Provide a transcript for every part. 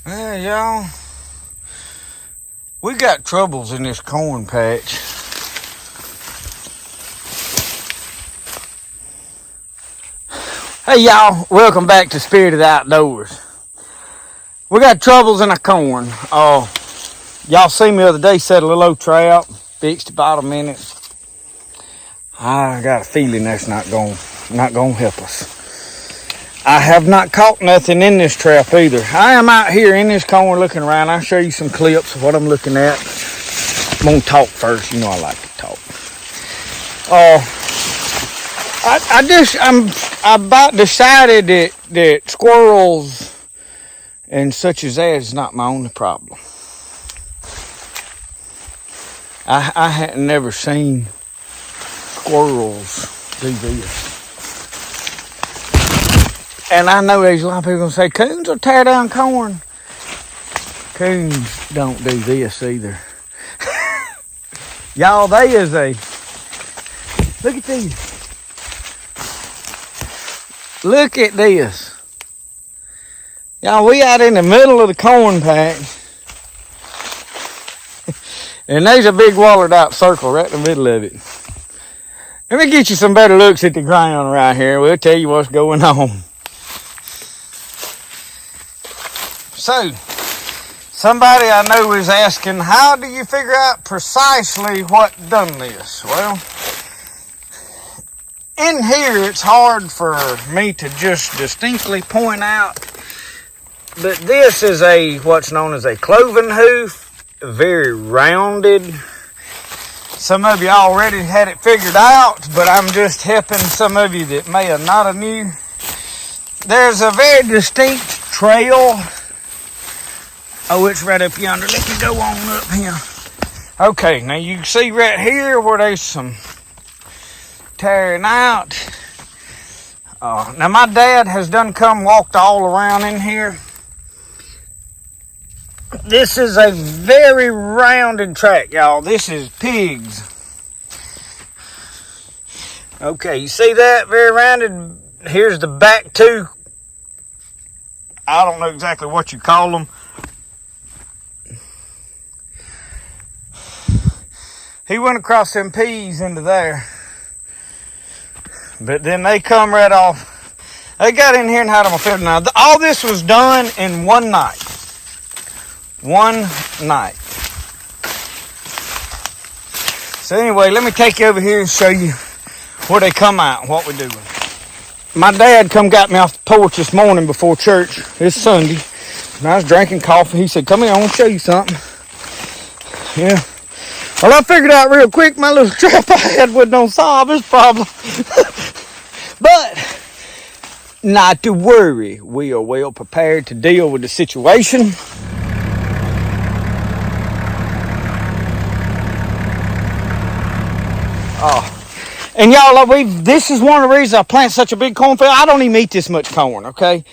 Hey, y'all. We got troubles in this corn patch. Hey, y'all. Welcome back to Spirit of the Outdoors. We got troubles in our corn. Y'all see me the other day, set a little old trap, fixed the bottom in it. I got a feeling that's not going to help us. I have not caught nothing in this trap either. I am out here in this corn looking around. I'll show you some clips of what I'm looking at. I'm going to talk first. You know I like to talk. I about decided that squirrels and such as that is not my only problem. I hadn't never seen squirrels do this. And I know there's a lot of people going to say, coons will tear down corn. Coons don't do this either. Y'all, look at these. Look at this. Y'all, we out in the middle of the corn patch. And there's a big wallered out circle right in the middle of it. Let me get you some better looks at the ground right here. We'll tell you what's going on. So, somebody I know is asking, how do you figure out precisely what done this? Well, in here it's hard for me to just distinctly point out that this is what's known as a cloven hoof, very rounded. Some of you already had it figured out, but I'm just helping some of you that may have not knew. There's a very distinct trail. Oh, it's right up yonder. Let me go on up here. Okay, now you can see right here where there's some tearing out. Now my dad has done walked all around in here. This is a very rounded track, y'all. This is pigs. Okay, you see that? Very rounded. Here's the back two. I don't know exactly what you call them. He went across them peas into there. But then they come right off. They got in here and had them a field. Now, all this was done in one night. One night. So anyway, let me take you over here and show you where they come out and what we're doing. My dad got me off the porch this morning before church. It's Sunday. And I was drinking coffee. He said, come here, I want to show you something. Yeah. Well, I figured out real quick my little trap I had wouldn't solve this problem. But not to worry. We are well prepared to deal with the situation. And y'all, this is one of the reasons I plant such a big cornfield. I don't even eat this much corn, okay?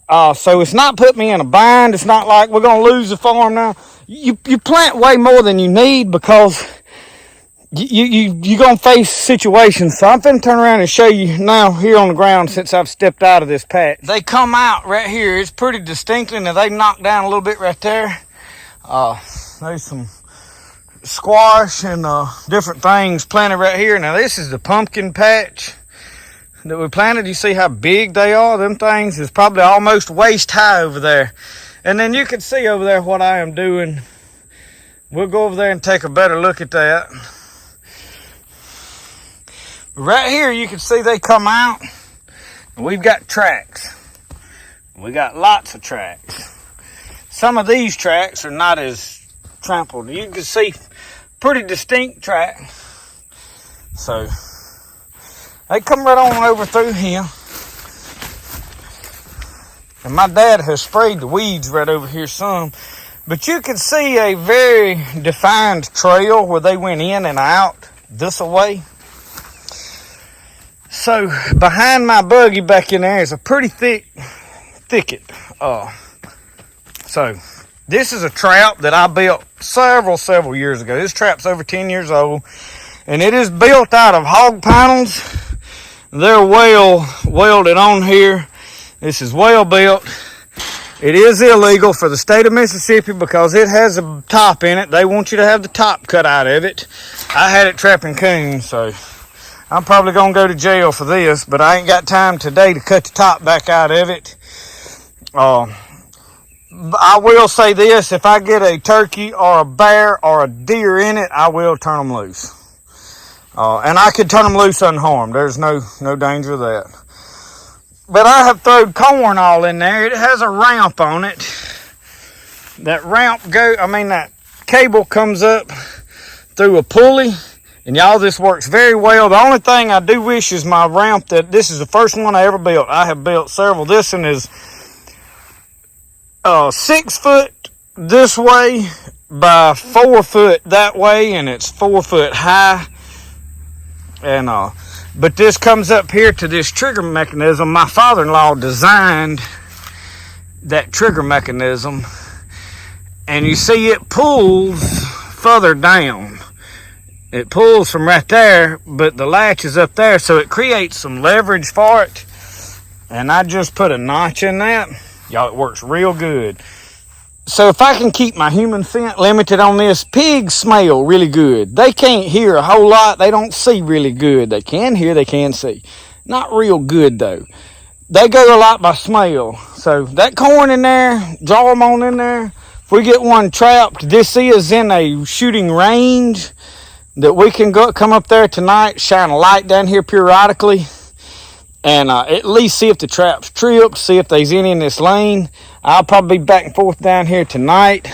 So it's not put me in a bind. It's not like we're going to lose the farm now. You plant way more than you need because you're going to face situations. So I'm going to turn around and show you now here on the ground since I've stepped out of this patch. They come out right here. It's pretty distinctly. Now they knocked down a little bit right there. There's some squash and different things planted right here. Now this is the pumpkin patch that we planted. You see how big they are? Them things is probably almost waist high over there. And then you can see over there what I am doing. We'll go over there and take a better look at that. Right here you can see they come out. And we've got tracks. We got lots of tracks. Some of these tracks are not as trampled. You can see pretty distinct track. So they come right on over through here. And my dad has sprayed the weeds right over here some. But you can see a very defined trail where they went in and out this way. So behind my buggy back in there is a pretty thick thicket. So this is a trap that I built several years ago. This trap's over 10 years old. And it is built out of hog panels. They're well welded on here. This is well built. It is illegal for the state of Mississippi because it has a top in it. They want you to have the top cut out of it. I had it trapping coons, so I'm probably going to go to jail for this, but I ain't got time today to cut the top back out of it. I will say this, if I get a turkey or a bear or a deer in it, I will turn them loose. And I could turn them loose unharmed. There's no danger of that. But I have thrown corn all in there. It has a ramp on it. That that cable comes up through a pulley. And y'all, this works very well. The only thing I do wish is my ramp, that this is the first one I ever built. I have built several. This one is 6 foot this way by 4 foot that way, and it's 4 foot high. And but this comes up here to this trigger mechanism. My father-in-law designed that trigger mechanism, and you see it pulls further down. It pulls from right there, but the latch is up there, so it creates some leverage for it. And I just put a notch in that. Y'all, it works real good. So if I can keep my human scent limited on this, pigs smell really good. They can't hear a whole lot. They don't see really good. They can hear, they can see. Not real good, though. They go a lot by smell. So that corn in there, draw them on in there. If we get one trapped, this is in a shooting range that we can come up there tonight, shine a light down here periodically, and at least see if the trap's tripped, see if there's any in this lane. I'll probably be back and forth down here tonight.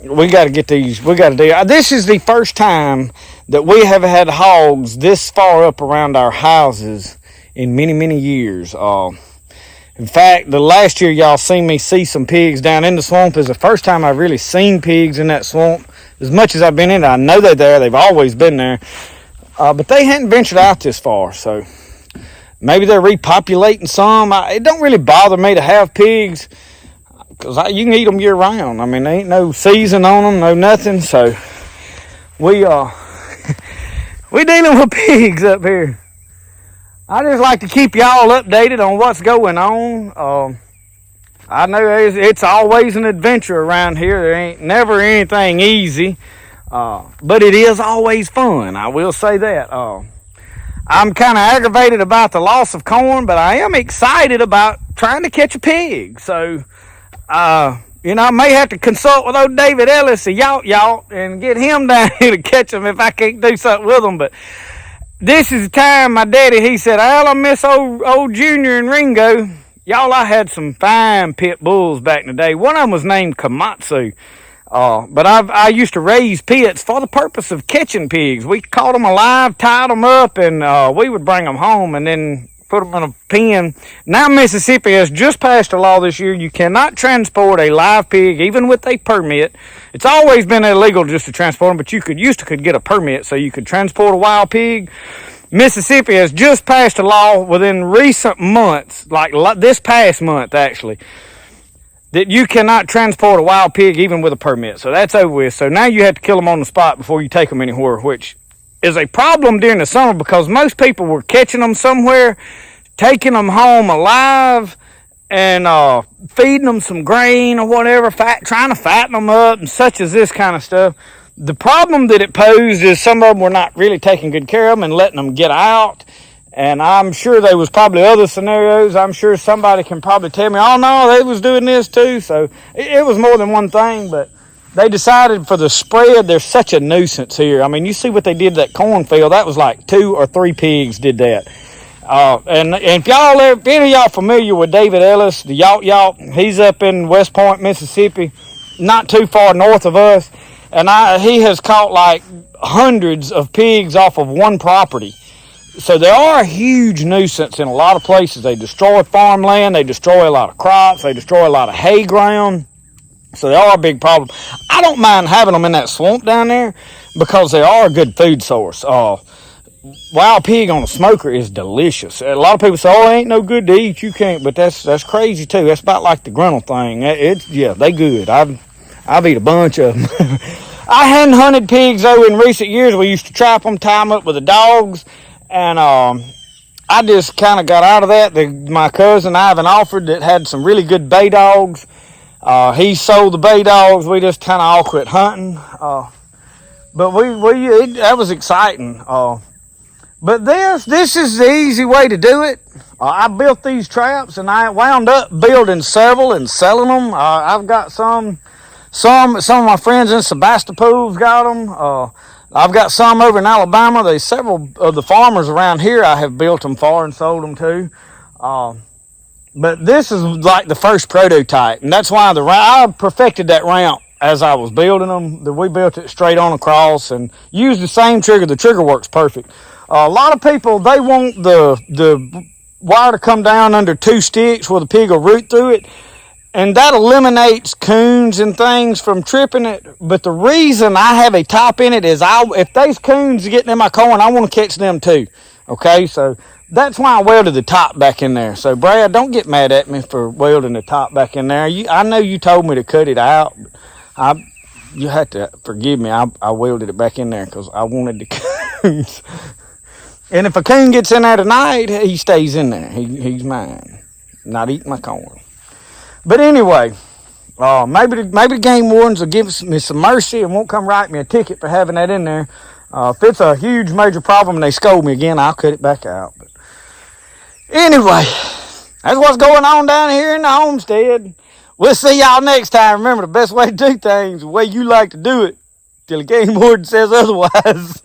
We got to get these. We got to do. This is the first time that we have had hogs this far up around our houses in many, many years. In fact, the last year y'all seen me see some pigs down in the swamp. Is the first time I've really seen pigs in that swamp. As much as I've been in it, I know they're there. They've always been there. But they hadn't ventured out this far, so maybe they're repopulating some. It don't really bother me to have pigs because you can eat them year round. I mean, there ain't no season on them, no nothing. So we dealing with pigs up here. I just like to keep y'all updated on what's going on. I know it's always an adventure around here. There ain't never anything easy, but it is always fun. I will say that. I'm kind of aggravated about the loss of corn, but I am excited about trying to catch a pig. So, I may have to consult with old David Ellis, a yacht, and get him down here to catch them if I can't do something with them. But this is the time my daddy, he said, "Al, I miss old Junior and Ringo." Y'all, I had some fine pit bulls back in the day. One of them was named Komatsu. But I used to raise pits for the purpose of catching pigs. We caught them alive, tied them up, and we would bring them home and then put them in a pen. Now Mississippi has just passed a law this year. You cannot transport a live pig, even with a permit. It's always been illegal just to transport them, but you could get a permit so you could transport a wild pig. Mississippi has just passed a law within recent months, like this past month actually, that you cannot transport a wild pig even with a permit. So that's over with. So now you have to kill them on the spot before you take them anywhere, which is a problem during the summer because most people were catching them somewhere, taking them home alive, and feeding them some grain or whatever, trying to fatten them up and such as this kind of stuff. The problem that it posed is some of them were not really taking good care of them and letting them get out. And I'm sure there was probably other scenarios. I'm sure somebody can probably tell me, "Oh, no, they was doing this too." So it was more than one thing, but they decided for the spread, there's such a nuisance here. I mean, you see what they did to that cornfield. That was like 2 or 3 pigs did that. And if any of y'all familiar with David Ellis, the yacht, he's up in West Point, Mississippi, not too far north of us. And he has caught like hundreds of pigs off of one property. So they are a huge nuisance in a lot of places. They destroy farmland. They destroy a lot of crops. They destroy a lot of hay ground. So they are a big problem. I don't mind having them in that swamp down there because they are a good food source. Wild pig on a smoker is delicious. A lot of people say, "Oh, it ain't no good to eat. You can't." But that's crazy too. That's about like the Grinnell thing. They good. I've eat a bunch of them. I hadn't hunted pigs though in recent years. We used to trap them, tie them up with the dogs, and I just kind of got out of that. My cousin Ivan Alford that had some really good bay dogs. He sold the bay dogs. We just kind of all quit hunting. But that was exciting. But this is the easy way to do it. I built these traps, and I wound up building several and selling them. I've got some of my friends in Sebastopol's got them. I've got some over in Alabama. There's several of the farmers around here I have built them for and sold them to. But this is like the first prototype, and that's why I perfected that ramp as I was building them. We built it straight on across and used the same trigger. The trigger works perfect. A lot of people, they want the wire to come down under 2 sticks where the pig will root through it, and that eliminates coons and things from tripping it. But the reason I have a top in it is if those coons are getting in my corn, I want to catch them too. Okay, so that's why I welded the top back in there. So Brad, don't get mad at me for welding the top back in there. I know you told me to cut it out. You have to forgive me. I welded it back in there because I wanted the coons. And if a coon gets in there tonight, he stays in there. He's mine. Not eating my corn. But anyway, maybe the game wardens will give me some mercy and won't come write me a ticket for having that in there. If it's a huge major problem and they scold me again, I'll cut it back out. But anyway, that's what's going on down here in the homestead. We'll see y'all next time. Remember, the best way to do things, the way you like to do it, till the game warden says otherwise.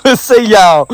We'll see y'all.